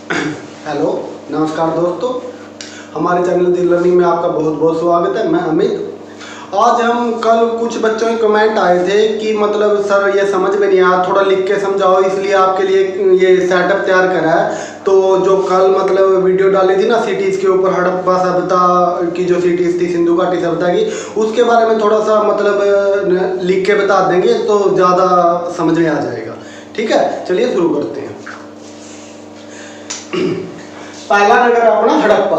Hello, नमस्कार दोस्तों। हमारे चैनल दी लर्निंग में आपका बहुत बहुत स्वागत है। मैं अमित। आज हम कल कुछ बच्चों के कमेंट आए थे कि मतलब सर ये समझ में नहीं आया, थोड़ा लिख के समझाओ, इसलिए आपके लिए ये सेटअप तैयार करा है। तो जो कल मतलब वीडियो डाली थी ना सिटीज़ के ऊपर, हड़प्पा सभ्यता की जो सिटीज़ थी सिंधु घाटी सभ्यता की, उसके बारे में थोड़ा सा मतलब लिख के बता देंगे तो ज़्यादा समझ में आ जाएगा। ठीक है, चलिए शुरू करते हैं। पहला नगर अपना हड़प्पा।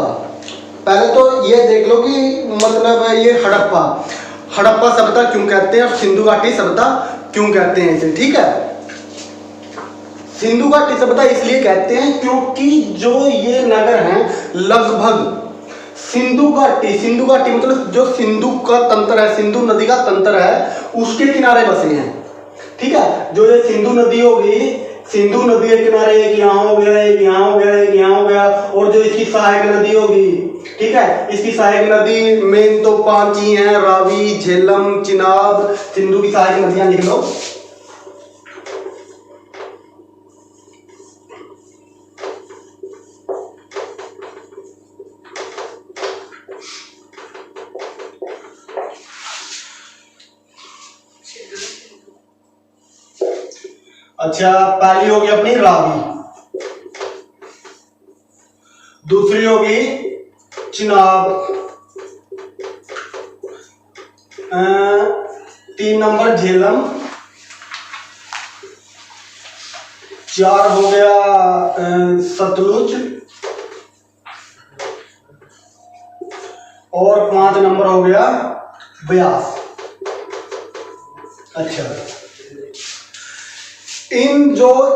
पहले तो ये देख लो कि मतलब ये हड़प्पा सभ्यता क्यों कहते हैं और सिंधु घाटी सभ्यता क्यों कहते हैं इसे। ठीक है, सिंधु घाटी सभ्यता इसलिए कहते हैं क्योंकि जो ये नगर हैं लगभग सिंधु घाटी मतलब जो सिंधु का तंत्र है, सिंधु नदी का तंत्र है, उसके किनारे बसे हैं। ठीक है, जो ये सिंधु नदी होगी, सिंधु नदी के किनारे एक यहाँ हो गया, एक यहाँ हो गया, एक यहाँ हो गया, और जो इसकी सहायक नदी होगी, ठीक है, इसकी सहायक नदी मेन तो 5 ही हैं, रावी, झेलम, चिनाब, सिंधु की सहायक नदियां लिख लो। अच्छा, पहली होगी अपनी रावी, दूसरी होगी चिनाब, 3 नंबर झेलम, 4 हो गया सतलुज, और 5 नंबर हो गया ब्यास। अच्छा,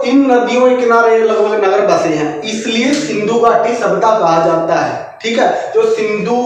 इन नदियों के किनारे लगभग नगर बसे हैं, इसलिए सिंधु घाटी सभ्यता कहा जाता है। ठीक है, जो सिंधु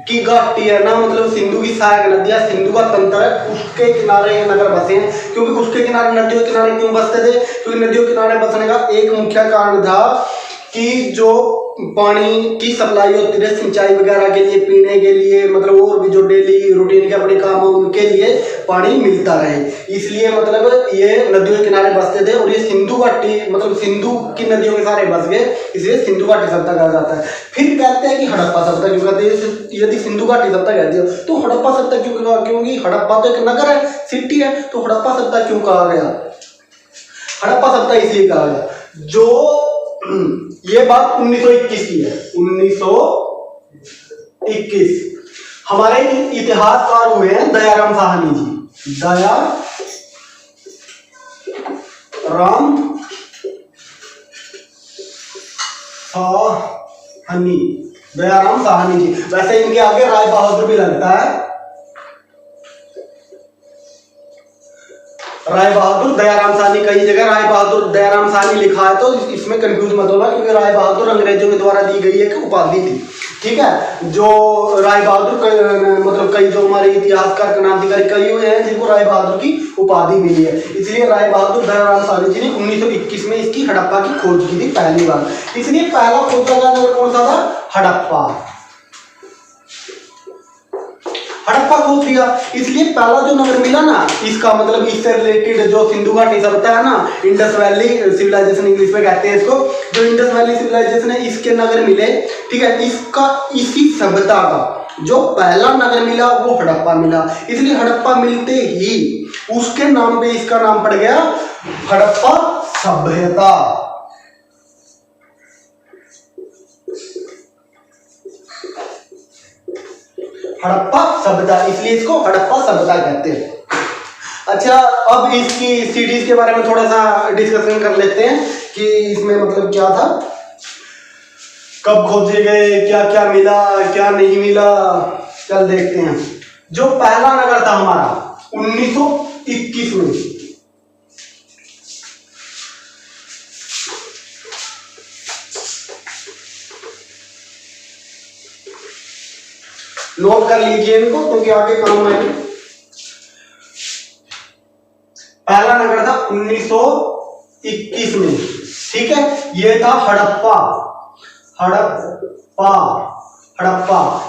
की घाटी है ना, मतलब सिंधु की सहायक नदियां, सिंधु का तंत्र है, उसके किनारे ये नगर बसे हैं। क्योंकि उसके किनारे, नदियों के किनारे क्यों बसते थे? क्योंकि नदियों के किनारे बसने का एक मुख्य कारण था कि जो पानी की सप्लाई होती है सिंचाई वगैरह के लिए, पीने के लिए, मतलब और भी जो डेली रूटीन के अपने काम उनके लिए पानी मिलता रहे, इसलिए मतलब ये नदियों के किनारे बसते थे। और ये सिंधु घाटी मतलब सिंधु की नदियों के सारे बस गए, इसलिए सिंधु घाटी सभ्यता कहा जाता है। फिर कहते हैं कि हड़प्पा सभ्यता क्यों कहते हैं? यदि सिंधु घाटी सभ्यता कहते हो तो हड़प्पा सभ्यता क्यों कहा? क्योंकि हड़प्पा तो एक नगर है, सिटी है, तो हड़प्पा सभ्यता क्यों कहा गया? हड़प्पा सभ्यता इसलिए कहा गया, जो ये बात 1921 की है। 1921 हमारे इतिहासकार हुए हैं दयाराम साहनी जी। दयाराम साहनी जी। वैसे इनके आगे राय बहादुर भी लगता है, राय बहादुर दयाराम साहनी, कई जगह राय बहादुर दयाराम साहनी लिखा है, तो इसमें कंफ्यूज मत होना, क्योंकि राय बहादुर अंग्रेजों के द्वारा दी गई एक उपाधि थी। ठीक है, जो राय बहादुर मतलब कई जो हमारे इतिहासकार क्रांतिकारी कई हुए हैं जिनको राय बहादुर की उपाधि मिली है, इसलिए राय बहादुर दयाराम साहनी जी ने 1921 में इसकी हड़प्पा की खोज की थी पहली बार। इसलिए पहला खोजा गया नगर कौन सा था? हड़प्पा। हड़प्पा खोज लिया, इसलिए पहला जो नगर मिला ना, इसका मतलब इससे रिलेटेड जो सिंधु घाटी सभ्यता है ना, इंडस वैली सिविलाइजेशन इंग्लिश में कहते हैं इसको, जो इंडस वैली सिविलाइजेशन है, इसके नगर मिले। ठीक है, इसका इसी सभ्यता का जो पहला नगर मिला वो हड़प्पा मिला, इसलिए हड़प्पा मिलते ही उसके नाम पे इसका नाम पड़ गया हड़प्पा सभ्यता। हड़प्पा सभ्यता, इसलिए इसको हड़प्पा सभ्यता कहते हैं। अच्छा, अब इसकी सिटीज के बारे में थोड़ा सा डिस्कशन कर लेते हैं कि इसमें मतलब क्या था, कब खोजे गए, क्या क्या मिला, क्या नहीं मिला, चल देखते हैं। जो पहला नगर था हमारा 1921 में, नोट कर लीजिए इनको क्योंकि आगे काम आएंगे। पहला नगर था 1921 में। ठीक है, ये था हड़प्पा।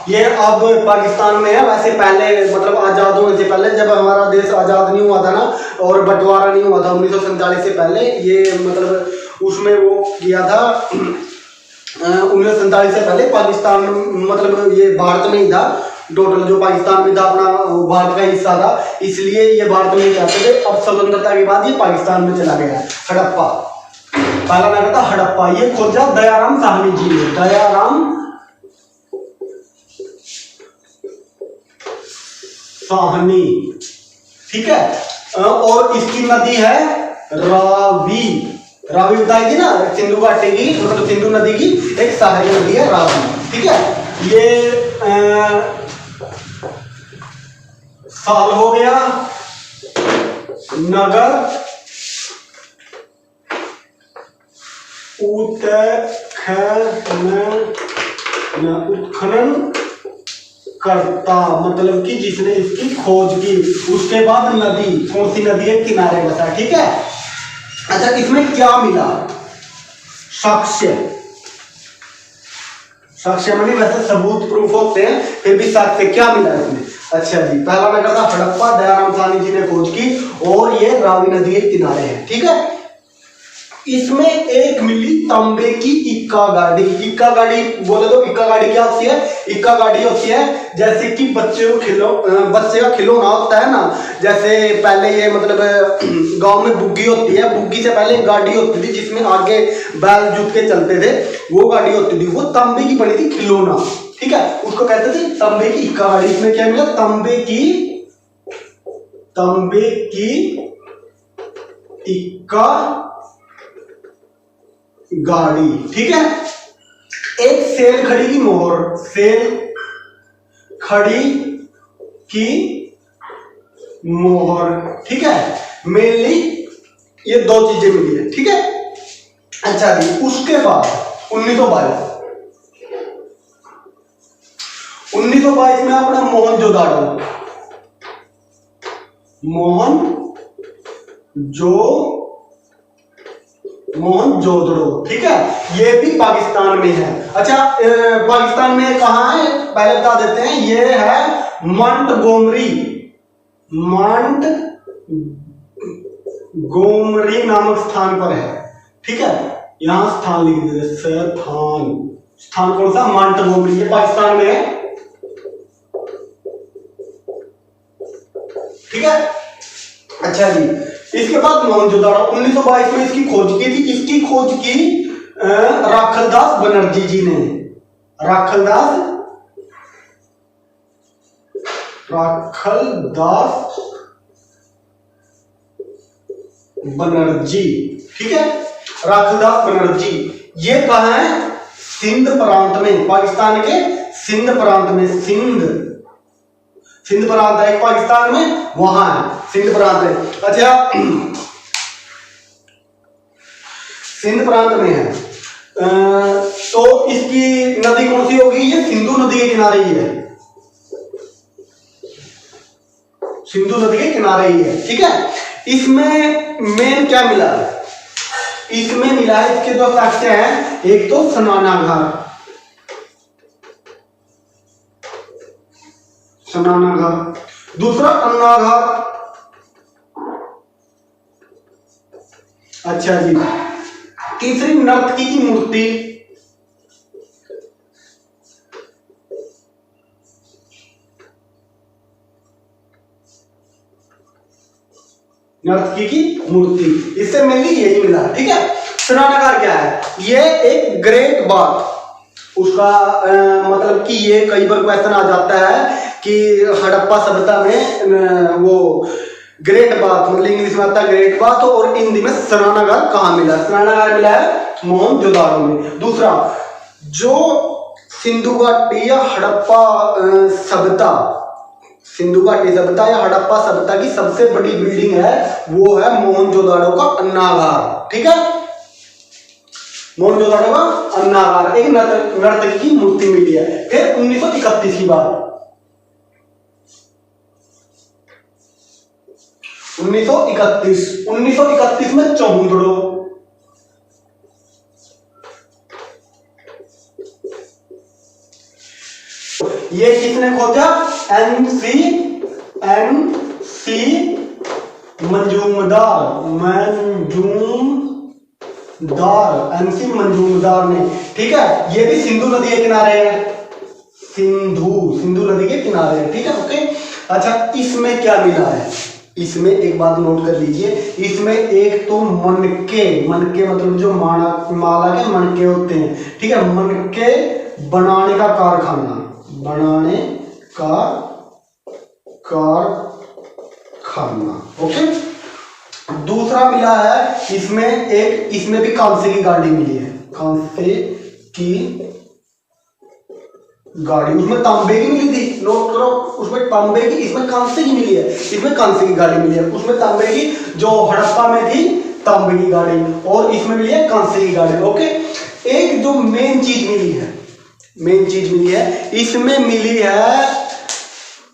ये अब पाकिस्तान में है। वैसे पहले मतलब आजाद होने से पहले, जब हमारा देश आजाद नहीं हुआ था ना और बंटवारा नहीं हुआ था 1947 से पहले, ये मतलब उसमें वो किया था 1947 से पहले पाकिस्तान मतलब ये भारत में ही था। टोटल जो पाकिस्तान में था अपना भारत का हिस्सा था, इसलिए ये भारत में ही रहते थे। अब स्वतंत्रता के बाद ये पाकिस्तान में चला गया। हड़प्पा, पहला नगर था हड़प्पा। ये खोजा दयाराम साहनी जी ने, दयाराम साहनी, ठीक है। और इसकी नदी है रावी। रावी बताई थी ना सिंधु घाटी की, मतलब सिंधु नदी की एक सहायक नदी है रावी, ठीक है। ये साल हो गया नगर उत्खनन करता, मतलब कि जिसने इसकी खोज की। उसके बाद नदी, कौन सी नदी है, किनारे बसा, ठीक है। अच्छा, इसमें क्या मिला? साक्ष्य, साक्ष्य मानी वैसे सबूत, प्रूफ होते हैं, फिर भी साक्ष्य क्या मिला इसमें? अच्छा जी, पहला नगर था हड़प्पा, दयाराम साहनी जी ने खोज की, और ये रावी नदी के किनारे है, ठीक है। इसमें एक मिली तांबे की इक्का गाड़ी। इक्का गाड़ी बोले तो इक्का गाड़ी क्या होती है? इक्का गाड़ी होती है जैसे कि बच्चे का खिलौना होता है ना, जैसे पहले ये मतलब गांव में बुग्गी होती है, बुग्गी से पहले एक गाड़ी होती थी जिसमें आगे बैल जुट के चलते थे, वो गाड़ी होती थी, वो तांबे की बनी थी, खिलौना, ठीक है, उसको कहते थे तांबे की इक्का गाड़ी। इसमें क्या मिला? तांबे की इक्का गाड़ी, ठीक है। एक सेल खड़ी की मोहर, सेल खड़ी की मोहर, ठीक है। मेनली ये दो चीजें मिली है, ठीक है। अच्छा जी, उसके बाद 1922 में अपना मोहनजोदड़ो, ठीक है, ये भी पाकिस्तान में है। अच्छा, पाकिस्तान में कहाँ है पहले बता देते हैं। ये है मोंटगोमरी नामक स्थान पर है, ठीक है। यहां स्थान लिख दीजिए, स्थान कौन सा? मोंटगोमरी, ये पाकिस्तान में है, ठीक है। अच्छा जी, इसके बाद मोहनजोदड़ो 1922 में इसकी खोज की थी। इसकी खोज की राखलदास बनर्जी जी ने, राखलदास बनर्जी, ठीक है, राखलदास बनर्जी। ये कहां है? सिंध प्रांत में, पाकिस्तान के सिंध प्रांत में। सिंध प्रांत है पाकिस्तान में, वहां है सिंध प्रांत है। अच्छा, सिंध प्रांत में है। तो इसकी नदी कौन सी होगी? ये सिंधु नदी के किनारे ही है, सिंधु नदी के किनारे ही है, ठीक है। इसमें मेन क्या मिला है? इसमें मिला है, इसके दो साक्ष्य हैं, एक तो स्नानागार, दूसरा अन्नागार। अच्छा जी, तीसरी नर्तकी की मूर्ति, नर्तकी की मूर्ति। इससे मेनली यही मिला, ठीक है। स्नानागार क्या है? ये एक ग्रेट बाथ, उसका मतलब कि ये कई बार क्वेश्चन आ जाता है कि हड़प्पा सभ्यता में वो ग्रेट बाथ, मतलब इंग्लिश में आता है ग्रेट बाथ, और हिंदी में स्नानागार कहाँ मिला? स्नानागार मिला है मोहनजोदड़ो में। दूसरा, जो सिंधु घाटी या हड़प्पा सभ्यता, सिंधु घाटी सभ्यता या हड़प्पा सभ्यता की सबसे बड़ी बिल्डिंग है, वो है मोहनजोदड़ो का अन्नागार, ठीक है। मोहनजोदड़ो का अन्नागार, एक नर्तकी की मूर्ति मिली है। फिर 1931 की बात, 1931 में चौहुंदड़ो, ये किसने खोजा? एनसी मंजूमदार एमसी मंजूमदार ने, ठीक है, ये भी सिंधु नदी के किनारे है, सिंधु नदी के किनारे है, ठीक है, ओके। अच्छा, इसमें क्या मिला है, इसमें एक बात नोट कर लीजिए, इसमें एक तो मनके मतलब जो माला के मनके होते हैं, ठीक है, मनके बनाने का कारखाना, ओके। दूसरा मिला है इसमें भी कांसे की गाड़ी मिली है, कांसे की गाड़ी, उसमें तांबे की मिली थी, नोट करो, उसमें तांबे की, इसमें कांसे की मिली है, इसमें कांसे की गाड़ी मिली है, उसमें तांबे की, जो हड़प्पा में थी तांबे की गाड़ी, और इसमें मिली है कांसे की गाड़ी, ओके। एक जो मेन चीज मिली है, इसमें मिली है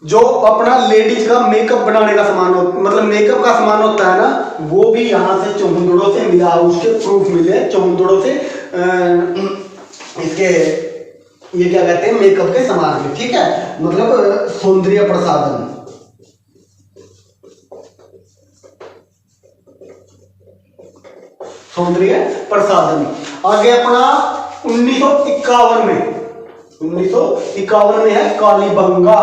जो अपना लेडीज का मेकअप बनाने का सामान मतलब मेकअप का सामान होता है ना, वो भी यहाँ से चौंदड़ों से मिला, उसके प्रूफ मिले चौंदड़ों से, इसके ये क्या कहते हैं, मेकअप के सामान के, ठीक है, मतलब सौंदर्य प्रसाधन, आगे अपना 1951 में है कालीबंगा,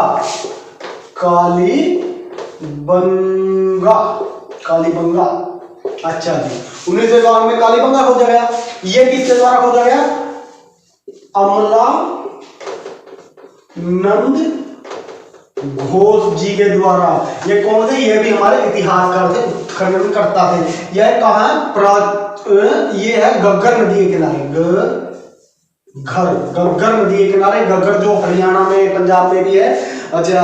अच्छा जी, 1951 में कालीबंगा खोजा गया। ये किसके द्वारा खोजा गया, अमला नंद घोष जी के द्वारा। ये कौन थे, ये भी हमारे इतिहासकार थे, उत्खनन करता थे। यह कहाँ है, ये है गग्गर नदी के किनारे, गग्गर नदी के किनारे, गग्गर जो हरियाणा में पंजाब में भी है, अच्छा,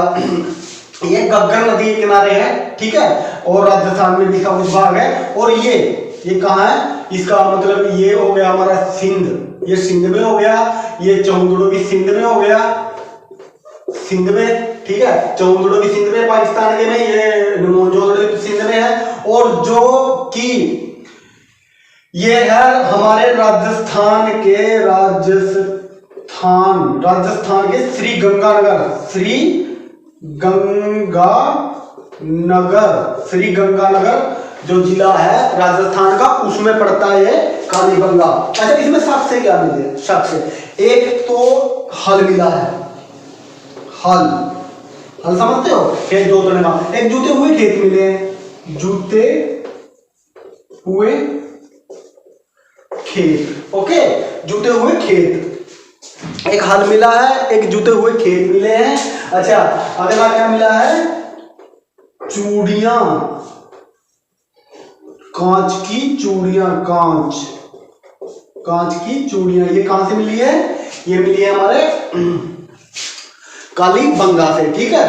ये गग्गर नदी के किनारे है, ठीक है, और राजस्थान में भी इसका कुछ भाग है। और ये कहाँ है, इसका मतलब ये हो गया हमारा सिंध, ये सिंध में हो गया, ये चौंदड़ो भी सिंध में हो गया, सिंध में, ठीक है, चौंदड़ो भी सिंध में पाकिस्तान के में, ये मोहनजोदड़ो भी सिंध में है। और जो कि ये है हमारे राजस्थान के श्री गंगानगर जो जिला है राजस्थान का, उसमें पड़ता है ये कालीबंगा। अच्छा, इसमें शक से क्या मिले, शक से एक तो हल मिला है, हल समझते हो, खेत जोतने का, एक जूते हुए खेत मिले, जूते हुए खेत, ओके, जूते हुए खेत, एक हल मिला है, एक जूते हुए खेत मिले हैं। अच्छा, अगला क्या मिला है, चूड़ियां, कांच की चूड़ियां, कांच की चूड़ियां, ये कहां से मिली है, ये मिली है हमारे कालीबंगा से, ठीक है।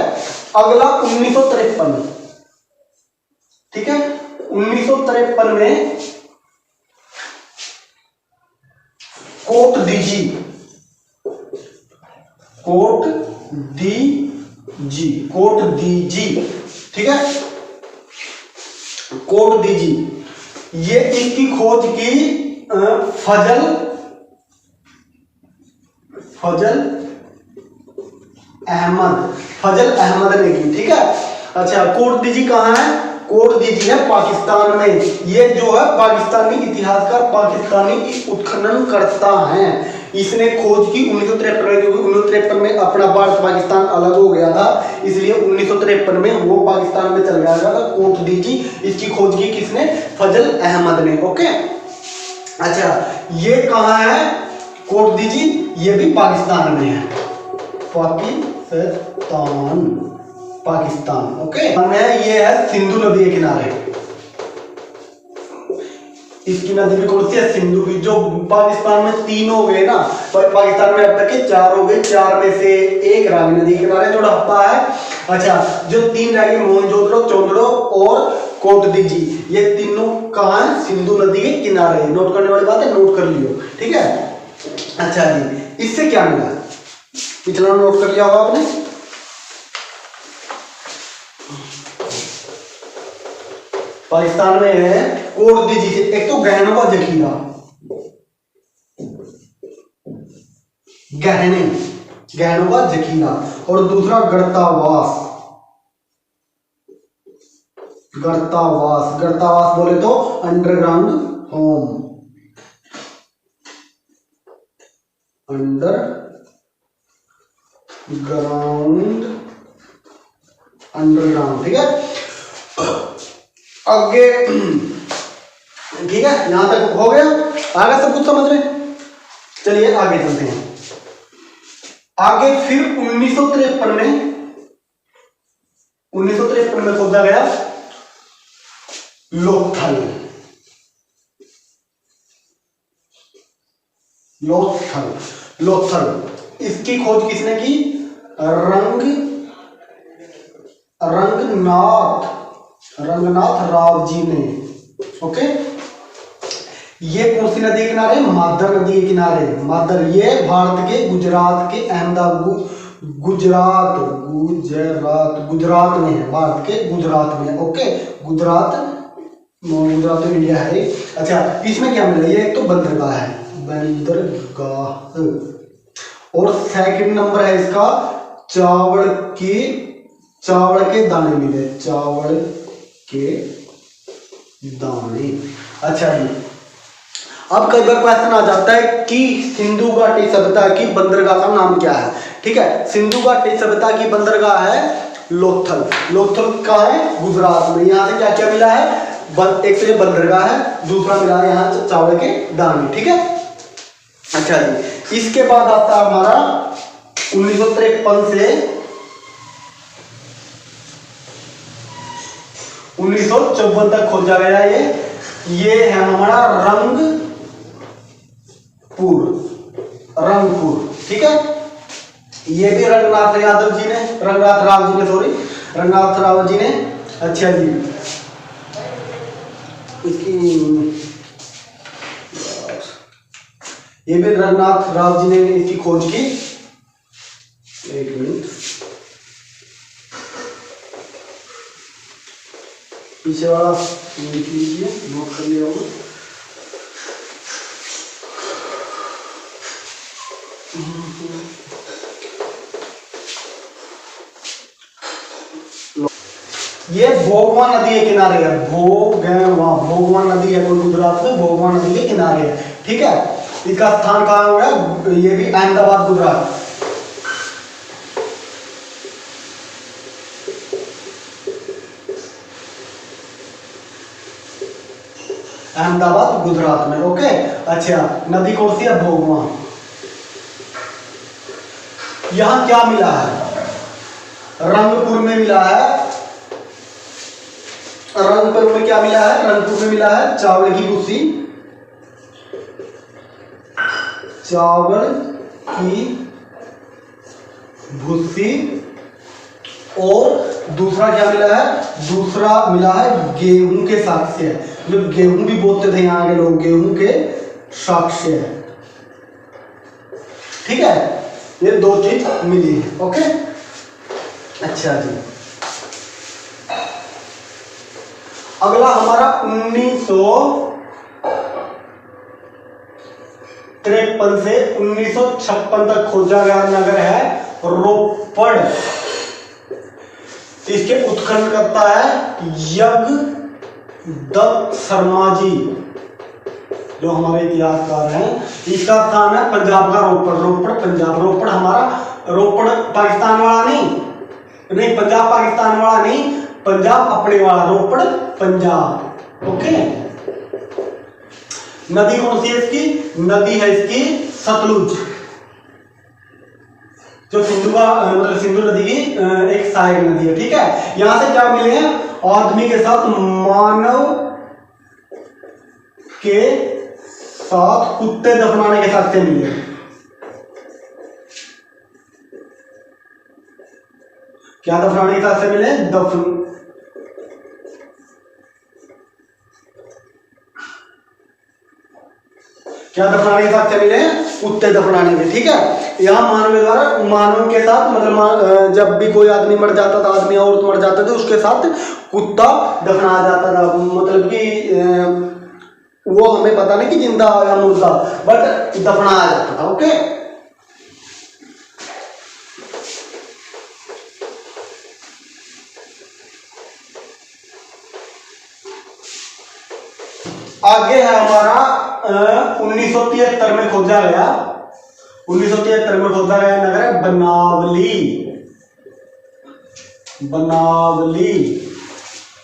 अगला 1953, ठीक है, 1953 में कोट दीजी, ठीक है, कोट दीजी, ये इसकी खोज की फजल अहमद ने की, ठीक है। अच्छा, कोट दीजी कहाँ है, कोट दीजी है पाकिस्तान में। ये जो है पाकिस्तानी इतिहासकार, पाकिस्तानी उत्खनन करता है, इसने खोज की 1953 में, क्योंकि 1953 में अपना भारत पाकिस्तान अलग हो गया था, इसलिए 1953 में वो पाकिस्तान में चल गया था। कोट दीजी, इसकी खोज की किसने, फजल अहमद ने, ओके। अच्छा, ये कहाँ है कोट दीजी, ये भी पाकिस्तान में है, पाकिस्तान, ओके। ये है सिंधु नदी के किनारे, इसकी नदी भी कौन सी है, सिंधु की। जो पाकिस्तान में 3 हो गए ना, पाकिस्तान में अब तक के 4 हो गए, 4 में से एक रावी नदी के किनारे जो हड़प्पा है। अच्छा, जो 3 रह गए, मोहनजोदड़ो, चौंदड़ो और कोट दीजी, ये तीनों कहाँ है, सिंधु नदी के किनारे। नोट करने वाली बात है, नोट कर लियो, ठीक है। अच्छा जी, इससे क्या मिला, पिछला नोट कर लिया होगा आपने। पाकिस्तान में है कोट दीजी से, एक तो गहनों का जखीरा, गहनों का जखीरा, और दूसरा गर्तावास बोले तो अंडरग्राउंड होम, अंडरग्राउंड, अंडरग्राउंड, ठीक है। आगे ठीक है, यहां तक हो गया, आगे सब कुछ समझ में। चलिए आगे चलते हैं। आगे फिर 1953 में खोजा गया लोथल। लोथल इसकी खोज किसने की? रंगनाथ राव जी ने। ओके, ये कौन सी नदी के किनारे? मादर नदी के किनारे। मादर, ये भारत के गुजरात के अहमदाबाद, गुजरात में है, भारत के गुजरात में। ओके, गुजरात में इंडिया है। अच्छा, इसमें क्या मिला? ये एक तो बंदरगाह है, बंदरगाह, और सेकंड नंबर है इसका चावल के दाने मिले, चावल के दाने। अच्छा जी, अब कई बार क्वेश्चन आ जाता है कि सिंधु घाटी सभ्यता की बंदरगाह का नाम क्या है? ठीक है, सिंधु घाटी सभ्यता की बंदरगाह है लोथल। लोथल का है गुजरात में। यहाँ से क्या क्या मिला है? एक तो ये बंदरगाह है, दूसरा मिला है यहाँ चावल के दाने। ठीक है, अच्छा जी, इसके बाद आता है हमारा 1953 से 1954 तक खोजा गया ये है हमारा रंगपुर। ठीक है, ये भी रंगनाथ राव जी ने। अच्छा जी, इसकी ये भी रंगनाथ राव जी ने इसकी खोज की। एक मिनट, पीछे वाला लिख लीजिए, नोट कर लिया होगा। ये भोगवा नदी के किनारे है, भोगवा नदी है, कोई गुजरात में भोगवा नदी के किनारे है। ठीक है, इसका स्थान कहाँ हुआ है? ये भी अहमदाबाद, गुजरात। अहमदाबाद गुजरात में। ओके, अच्छा, नदी कौन सी है? भोगवा। यहां क्या मिला है? रंगपुर में मिला है। रंगपुर में क्या मिला है? रंगपुर में मिला है चावल की भूसी, और दूसरा क्या मिला है? दूसरा मिला है गेहूं के साक्ष्य। मतलब गेहूं भी बोलते थे यहाँ के लोग, गेहूं के साक्ष्य। ठीक है, ये दो चीज मिली है। ओके, अच्छा जी, अगला हमारा 1953 से 1956 तक खोजा गया नगर है रोपड़। इसके उत्खननकर्ता है यज्ञदत्त शर्मा जी, जो हमारे इतिहासकार हैं। इसका स्थान है पंजाब का रोपड़ पंजाब। रोपड़ हमारा, रोपड़ पाकिस्तान वाला नहीं, पंजाब पाकिस्तान वाला नहीं, पंजाब अपने वाला, रोपड़ पंजाब। ओके, नदी कौन सी है इसकी? नदी है इसकी सतलुज, जो सिंधु नदी की एक सहायक नदी है। ठीक है, यहां से क्या मिले हैं? आदमी के साथ मानव के साथ कुत्ते दफनाने के साथ से मिले। क्या दफनाने के साथ से मिले? क्या दफनाने के साथ से मिले? कुत्ते दफनाने के। ठीक है, यहाँ मानव के साथ, मतलब जब भी कोई आदमी मर जाता था, आदमी औरत मर जाता था, उसके साथ कुत्ता दफनाया जाता था। मतलब कि वो हमें पता नहीं कि जिंदा या मुर्दा, बट दफनाया जाता था। ओके, आगे है हमारा 1973 में खोजा गया 1973 में खोदा गया नगर है बनावली। बनावली,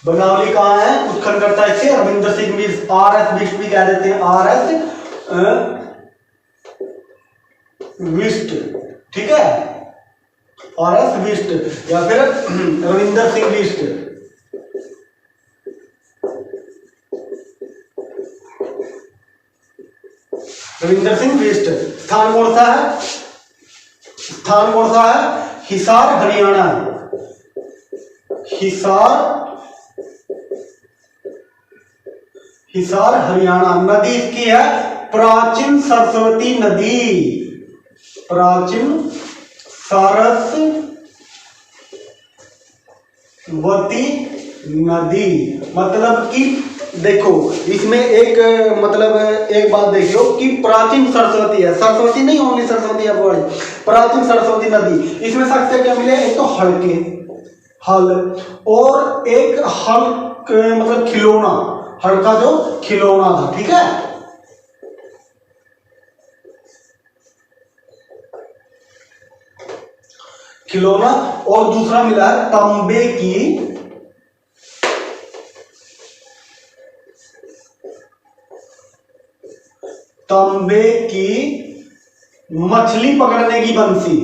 बनावली कहाँ है? उत्खनन करता है इसे रविंद्र सिंह बिष्ट, RS बिष्ट भी कह देते हैं, RS बिष्ट, ठीक है, RS बिष्ट या फिर रविंद्र सिंह बिष्ट। रविंद्र सिंह बिष्ट। स्थान कौन सा है? स्थान कौन सा है? हिसार हरियाणा। हिसार हरियाणा। नदी इसकी है प्राचीन सरस्वती नदी। प्राचीन सरस्वती नदी। मतलब कि देखो इसमें एक मतलब एक बात देखियो कि प्राचीन सरस्वती है, सरस्वती नहीं ओनली सरस्वती है बड़ी, प्राचीन सरस्वती नदी। इसमें सबसे क्या मिले? एक तो हल्के हल और एक हल मतलब खिलौना, हल का जो खिलौना था, ठीक है। खिलौना। और दूसरा मिला है तांबे की मछली पकड़ने की बंसी।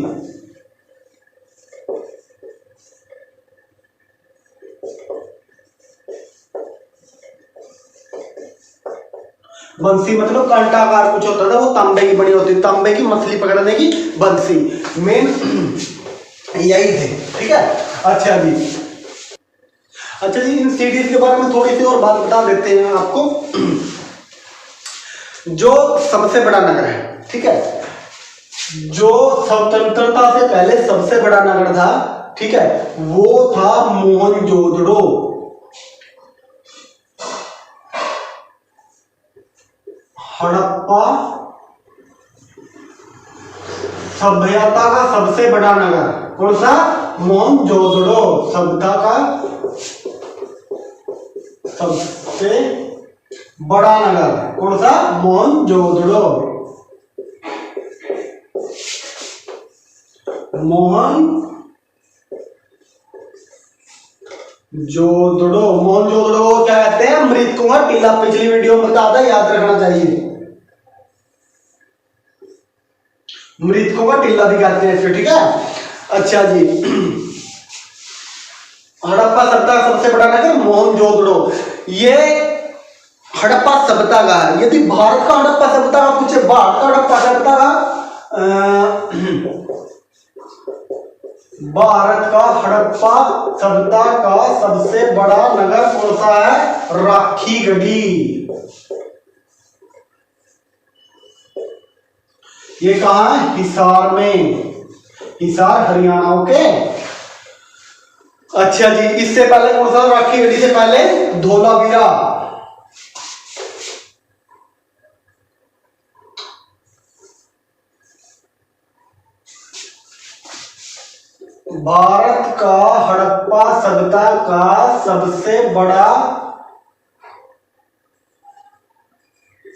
बंसी मतलब कांटाकार कुछ होता था, वो तांबे की बनी होती, तांबे की मछली पकड़ने की बंसी मेन यही थे, ठीक है। अच्छा जी, अच्छा जी, इन सिटीज के बारे में थोड़ी सी और बात बता देते हैं आपको। जो सबसे बड़ा नगर है, ठीक है, जो स्वतंत्रता से पहले सबसे बड़ा नगर था, ठीक है, वो था मोहनजोदड़ो। हड़प्पा सभ्यता का सबसे बड़ा नगर कौन सा? मोहनजोदड़ो। सभ्यता का सबसे बड़ा नगर कौन सा? मोहनजोदड़ो। मोहनजोदड़ो क्या कहते हैं? मृतकों का टीला। पिछली वीडियो में बताया था, याद रखना चाहिए। मृतकों का टीला भी कहते हैं इसे, ठीक है। अच्छा जी, हड़प्पा सभ्यता का सबसे बड़ा नगर मोहनजोदड़ो। ये हड़प्पा सभ्यता का है। यदि भारत का हड़प्पा सभ्यता का पूछे, भारत का हड़प्पा सभ्यता का भारत का हड़प्पा सभ्यता का सबसे बड़ा नगर कौन सा है? राखीगढ़ी। ये कहां है? हिसार में, हिसार हरियाणा। ओके, अच्छा जी, इससे पहले कौन सा? राखीगढ़ी से पहले धोलावीरा। भारत का हड़प्पा सभ्यता का सबसे बड़ा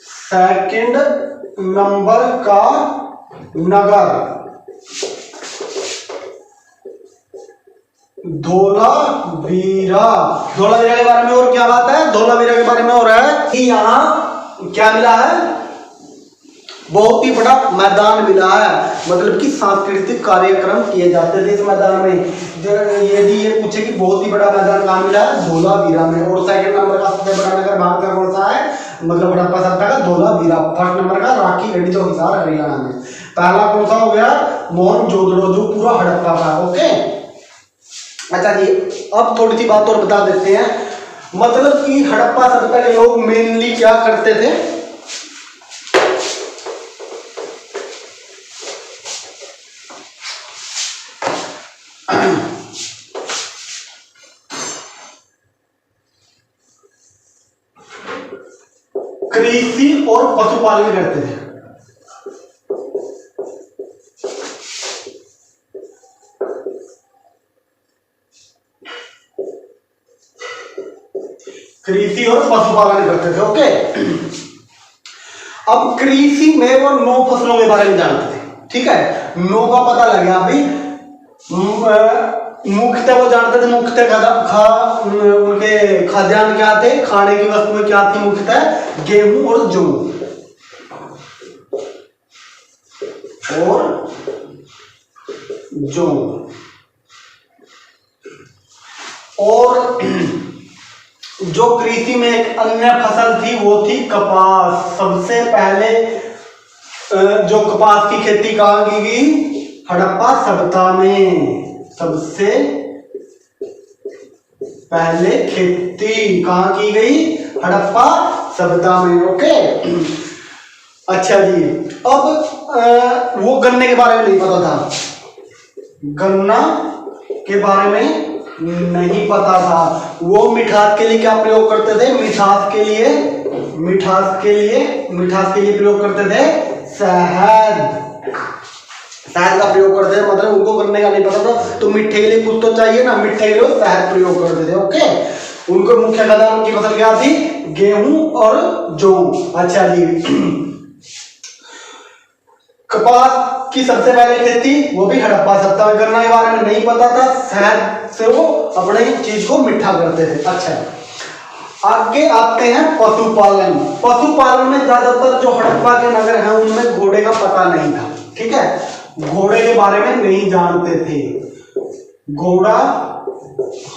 सेकंड नंबर का नगर धोलावीरा। धोलावीरा के बारे में और क्या बात है? धोलावीरा के बारे में हो रहा है कि यहां क्या मिला है? बहुत ही बड़ा मैदान मिला है, मतलब कि सांस्कृतिक कार्यक्रम किए जाते थे इस मैदान में। यदि ये पूछे कि बहुत ही बड़ा मैदान कहाँ मिला है? धोलावीरा में। और सेकंड नंबर का सबसे बड़ा नगर भारत का कौन सा है? मतलब हड़प्पा सभ्यता का धोलावीरा। फर्स्ट नंबर का राखीगढ़ी जो हिसार हरियाणा में। पहला कौन सा हो गया? मोहनजोदड़ो जो पूरा हड़प्पा का। ओके, अच्छा जी, अब थोड़ी सी बात और बता देते हैं। मतलब कि हड़प्पा सभ्यता के लोग मेनली क्या करते थे? कृषि और पशुपालन करते थे। कृषि और पशुपालन करते थे। ओके, अब कृषि में वो 9 फसलों के बारे में जानते थे। ठीक है, नो का पता लग गया अभी। मुख्यतः वो जानते थे, मुख्यतः उनके खाद्यान्न क्या थे, खाने की वस्तुएं क्या थी, मुख्यतः गेहूं और जौ और जो कृषि में एक अन्य फसल थी वो थी कपास। सबसे पहले जो कपास की खेती कहाँ की गई, हड़प्पा सभ्यता में। सबसे पहले खेती कहाँ की गई, हड़प्पा सभ्यता में। ओके, अच्छा जी। अब वो गन्ने के बारे में नहीं पता था, गन्ना के बारे में नहीं पता था। वो मिठास के लिए क्या प्रयोग करते थे, मिठास के लिए प्रयोग करते थे शहद का प्रयोग करते थे। मतलब उनको गन्ने का नहीं पता था, तो मिठे के लिए कुछ तो चाहिए ना, मिठे के लिए शहद प्रयोग करते थे। ओके, उनको मुख्य खाद्यान्न की फसल क्या थी, गेहूं और जौ। अच्छा जी। कपास की सबसे पहले खेती वो भी हड़प्पा सभ्यता में, गन्ना के बारे में नहीं पता था, शहद से वो अपने चीज को मीठा करते थे। अच्छा, आगे आते हैं पशुपालन। पशुपालन में ज्यादातर जो हड़प्पा के नगर हैं उनमें घोड़े का पता नहीं था। ठीक है, घोड़े के बारे में नहीं जानते थे। घोड़ा,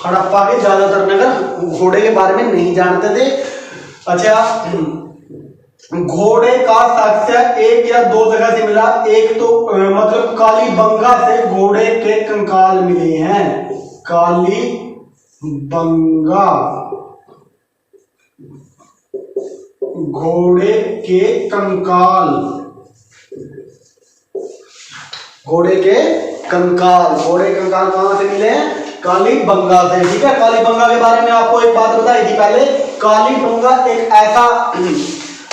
हड़प्पा के ज्यादातर नगर घोड़े के बारे में नहीं जानते थे। अच्छा, घोड़े का साक्ष्य एक या दो जगह से मिला। एक तो मतलब कालीबंगा से घोड़े के कंकाल मिले हैं। कालीबंगा घोड़े के कंकाल, घोड़े के कंकाल कहां से मिले हैं, कालीबंगा से। ठीक है, कालीबंगा के बारे में आपको एक बात बताई थी पहले। कालीबंगा एक ऐसा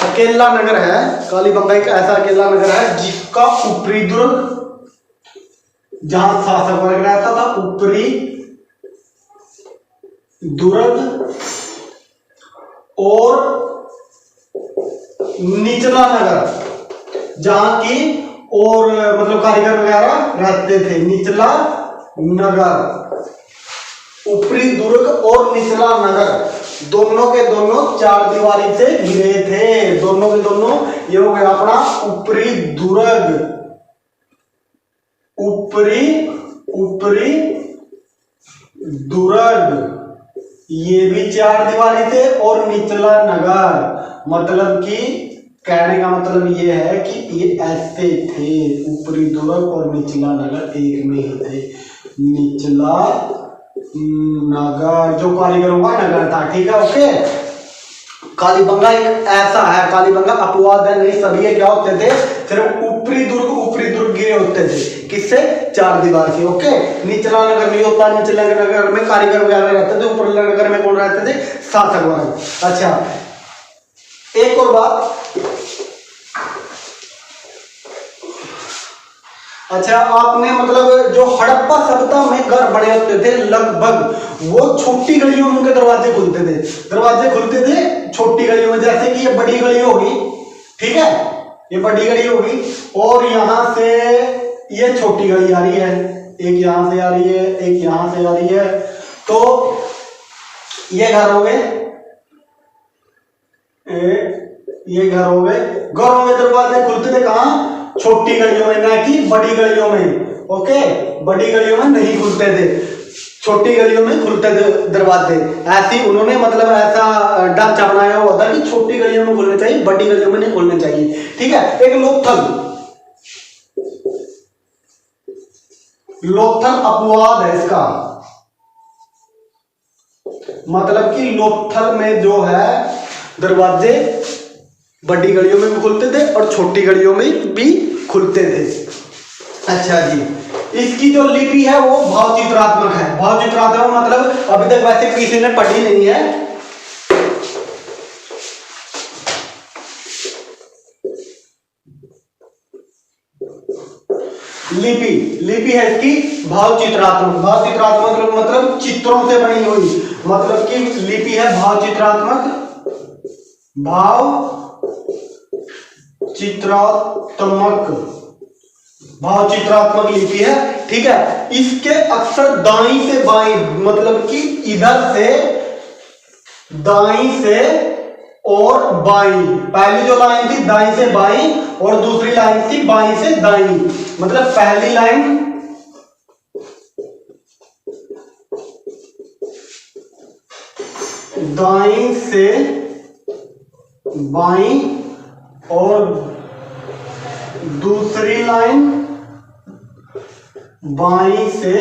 अकेला नगर है, कालीबंगा एक ऐसा अकेला नगर है जिसका ऊपरी दुर्ग, जहां शासक वर्ग रहता था, ऊपरी दुर्ग और निचला नगर, जहां की और मतलब कारीगर वगैरह रहते थे। निचला नगर, ऊपरी दुर्ग और निचला नगर दोनों के दोनों चार दीवारी से घिरे थे। दोनों के दोनों, ये हो गया अपना ऊपरी दुर्ग, ऊपरी दुर्ग, ये भी चार दीवारी थे, और निचला नगर, मतलब कि कहने का मतलब ये है कि ये ऐसे थे, ऊपरी दुर्ग और निचला नगर एक में ही थे। निचला नगर जो कारीगरों का नगर था। ठीक है, ओके। कालीबंगा एक ऐसा है, कालीबंगा अपवाद है, नहीं सभी ये क्या होते थे, सिर्फ ऊपरी दुर्ग गिरे होते थे। किससे, चार दीवार से। ओके, निचला नगर नहीं होता, निचला नगर में कारीगर वगैरह रहते थे, ऊपर नगर में कौन रहते थे, शासक वर्ग। अच्छा, एक और बात, अच्छा आपने मतलब जो हड़प्पा सभ्यता में घर बने होते थे लगभग वो छोटी गलियों में उनके दरवाजे खुलते थे, छोटी गलियों में। जैसे कि ये बड़ी गली होगी, ठीक है, ये बड़ी गली होगी और यहां से ये छोटी गली आ रही है, एक यहां से आ रही है, एक यहां से आ रही है। तो ये घर हो गए, ये घर हो गए। घरों में दरवाजे खुलते थे कहां, छोटी गलियों में, ना कि बड़ी गलियों में। ओके, बड़ी गलियों में नहीं खुलते थे, छोटी गलियों में खुलते थे दरवाजे। ऐसी उन्होंने मतलब ऐसा ढांचा बनाया हुआ था कि छोटी गलियों में खुलने चाहिए, बड़ी गलियों में नहीं खुलने चाहिए। ठीक है, एक लोथल अपवाद है इसका, मतलब कि लोथल में जो है दरवाजे बड़ी गलियों में भी खुलते थे और छोटी गलियों में भी खुलते थे। अच्छा जी, इसकी जो लिपि है वो भावचित्रात्मक है। भावचित्रात्मक मतलब अभी तक वैसे किसी ने पढ़ी नहीं है। लिपि है इसकी भावचित्रात्मक। भावचित्रात्मक मतलब चित्रों से बनी हुई, मतलब कि लिपि है भावचित्रात्मक, भाव चित्रात्मक भावचित्रात्मक लिपि है। ठीक है, इसके अक्षर दाईं से बाईं, मतलब कि इधर से दाईं से और बाईं, पहली जो लाइन थी दाईं से बाईं और दूसरी लाइन थी बाईं से दाईं, मतलब पहली लाइन दाईं से बाईं और दूसरी लाइन बाईं से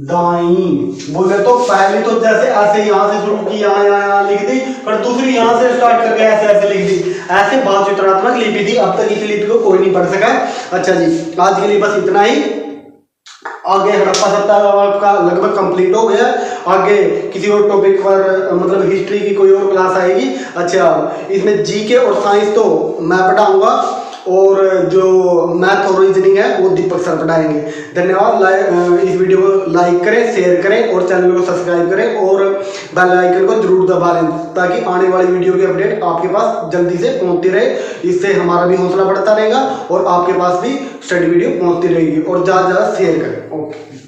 दाईं। बोले तो पहली तो जैसे ऐसे यहां से शुरू की, यहां लिख दी, पर दूसरी यहां से स्टार्ट करके ऐसे लिख दी। ऐसे भावचित्रात्मक लिपि थी। अब तक इस लिपि को कोई नहीं पढ़ सका। अच्छा जी, आज के लिए बस इतना ही। आगे हड़प्पा सभ्यता का लगभग कंप्लीट हो गया। आगे किसी और टॉपिक पर, मतलब हिस्ट्री की कोई और क्लास आएगी। अच्छा, इसमें जीके और साइंस तो मैं पढ़ाऊंगा, और जो मैथ और रीजनिंग है वो दीपक सर पढ़ाएंगे। धन्यवाद। इस वीडियो को लाइक करें, शेयर करें और चैनल को सब्सक्राइब करें और बेल आइकन को जरूर दबा लें, ताकि आने वाली वीडियो की अपडेट आपके पास जल्दी से पहुंचती रहे। इससे हमारा भी हौसला बढ़ता रहेगा और आपके पास भी स्टडी वीडियो पहुंचती रहेगी। और ज़्यादा से ज़्यादा शेयर करें। ओके।